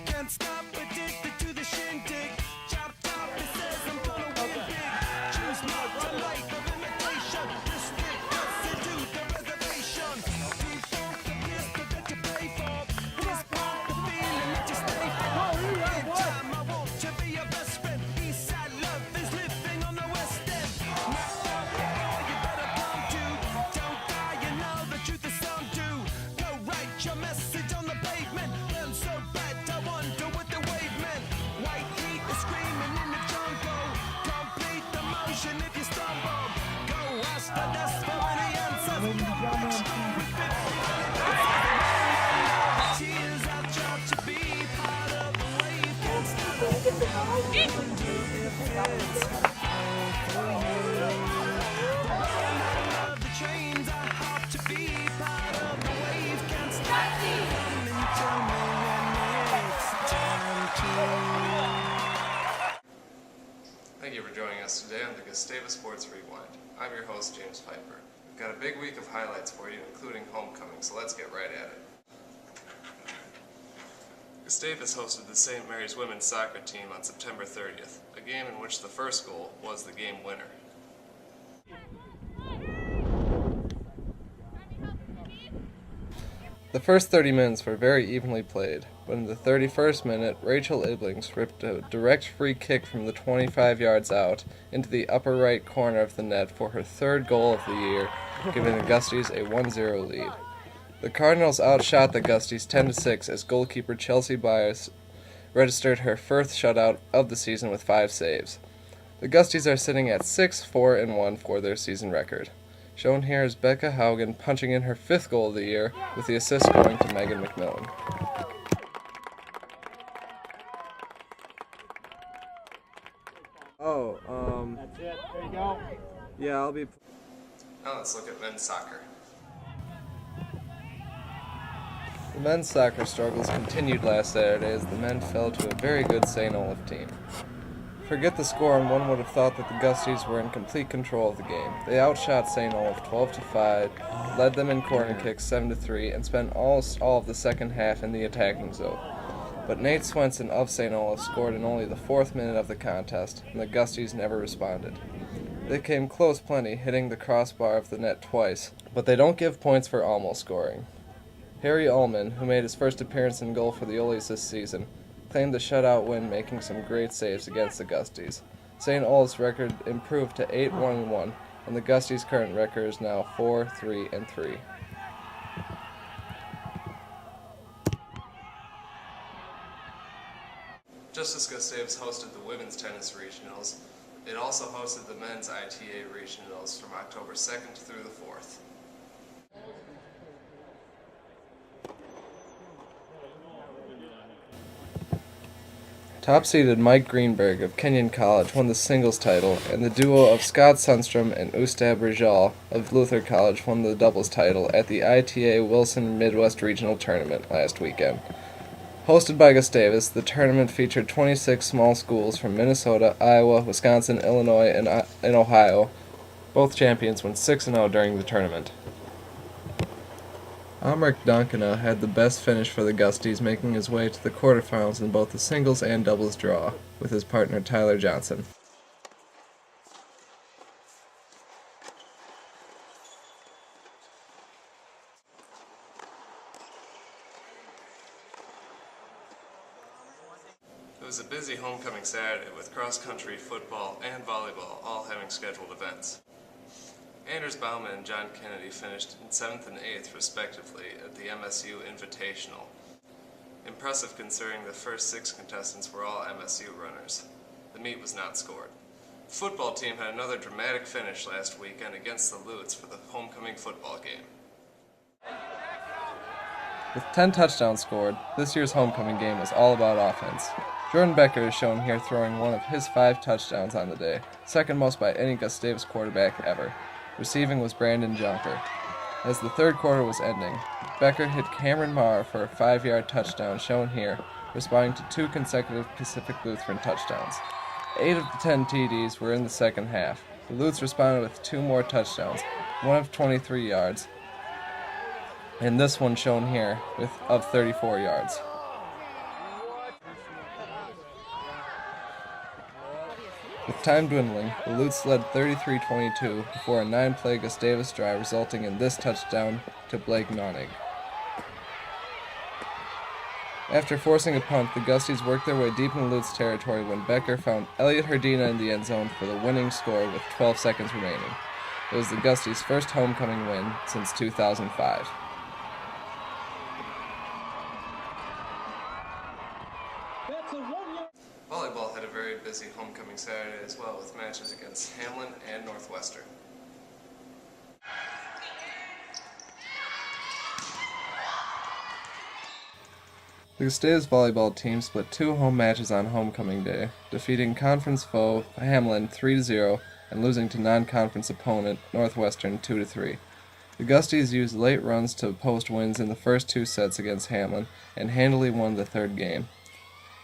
Can't stop, addicted to the shindig. Chop top, it says I'm gonna win big. Choose not a life of imitation. Restrict us into the reservation. Default the pistol that you pay for. This part the feeling that you stay for. In time I want to be your best friend. Eastside love is living on the west end. Knocked out before you better come to. Don't die, you know the truth is some do. Go write your message on the pavement. Burn so bad, I wonder what the wave meant. White heat is screaming in the jungle. Complete the motion if you stumble. Go ask the dust for any answers. Tears, I try to be part of the wave. Can't stop of the trains, I hope to be part of the wave. Can't stop. Come and tell me when it's time to. Thank you for joining us today on the Gustavus Sports Rewind. I'm your host, James Piper. We've got a big week of highlights for you, including homecoming, so let's get right at it. Gustavus hosted the St. Mary's women's soccer team on September 30th, a game in which the first goal was the game winner. The first 30 minutes were very evenly played, but in the 31st minute, Rachel Iblings ripped a direct free kick from the 25 yards out into the upper right corner of the net for her third goal of the year, giving the Gusties a 1-0 lead. The Cardinals outshot the Gusties 10-6 as goalkeeper Chelsea Byers registered her first shutout of the season with 5 saves. The Gusties are sitting at 6-4-1 for their season record. Shown here is Becca Haugen punching in her 5th goal of the year, with the assist going to Megan McMillan. That's it. There you go. Yeah, I'll be... Now let's look at men's soccer. The men's soccer struggles continued last Saturday as the men fell to a very good St. Olaf team. Forget the score, and one would have thought that the Gusties were in complete control of the game. They outshot St. Olaf 12-5, led them in corner kicks 7-3, and spent almost all of the second half in the attacking zone. But Nate Swenson of St. Olaf scored in only the 4th minute of the contest, and the Gusties never responded. They came close plenty, hitting the crossbar of the net twice, but they don't give points for almost scoring. Harry Ullman, who made his first appearance in goal for the Oles this season, claimed the shutout win, making some great saves against the Gusties. St. Olaf's record improved to 8-1-1, and the Gusties' current record is now 4-3-3. Just as Gustavus hosted the women's tennis regionals, it also hosted the men's ITA regionals from October 2nd through the 4th. Top-seeded Mike Greenberg of Kenyon College won the singles title, and the duo of Scott Sundstrom and Ustab Rijal of Luther College won the doubles title at the ITA Wilson Midwest Regional Tournament last weekend. Hosted by Gustavus, the tournament featured 26 small schools from Minnesota, Iowa, Wisconsin, Illinois, and Ohio. Both champions went 6-0 during the tournament. Amrik Donkina had the best finish for the Gusties, making his way to the quarterfinals in both the singles and doubles draw, with his partner Tyler Johnson. It was a busy homecoming Saturday with cross-country, football, and volleyball all having scheduled events. Anders Baumann and John Kennedy finished in 7th and 8th respectively at the MSU Invitational. Impressive considering the first 6 contestants were all MSU runners. The meet was not scored. The football team had another dramatic finish last weekend against the Lutes for the homecoming football game. With 10 touchdowns scored, this year's homecoming game was all about offense. Jordan Becker is shown here throwing one of his 5 touchdowns on the day, second most by any Gustavus quarterback ever. Receiving was Brandon Junker. As the third quarter was ending, Becker hit Cameron Marr for a 5-yard touchdown shown here, responding to 2 consecutive Pacific Lutheran touchdowns. 8 of the 10 TDs were in the second half. The Lutes responded with 2 more touchdowns, one of 23 yards, and this one shown here of 34 yards. With time dwindling, the Lutes led 33-22 before a 9-play Gustavus drive resulting in this touchdown to Blake Nonig. After forcing a punt, the Gusties worked their way deep in the Lutes territory when Becker found Elliot Herdina in the end zone for the winning score with 12 seconds remaining. It was the Gusties' first homecoming win since 2005. Volleyball had a very busy homecoming Saturday as well, with matches against Hamlin and Northwestern. The Gustavus volleyball team split 2 home matches on homecoming day, defeating conference foe Hamlin 3-0 and losing to non-conference opponent Northwestern 2-3. The Gusties used late runs to post wins in the first 2 sets against Hamlin and handily won the 3rd game.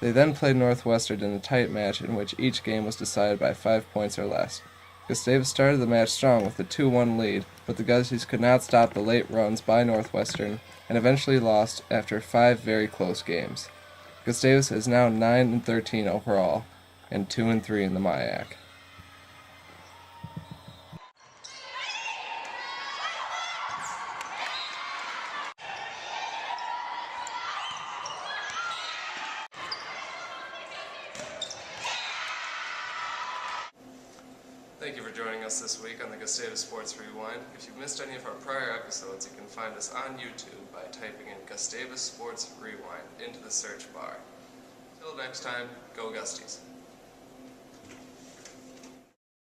They then played Northwestern in a tight match in which each game was decided by 5 points or less. Gustavus started the match strong with a 2-1 lead, but the Gusties could not stop the late runs by Northwestern and eventually lost after 5 very close games. Gustavus is now 9-13 overall and 2-3 in the MIAC. Thank you for joining us this week on the Gustavus Sports Rewind. If you've missed any of our prior episodes, you can find us on YouTube by typing in Gustavus Sports Rewind into the search bar. Till next time, go Gusties.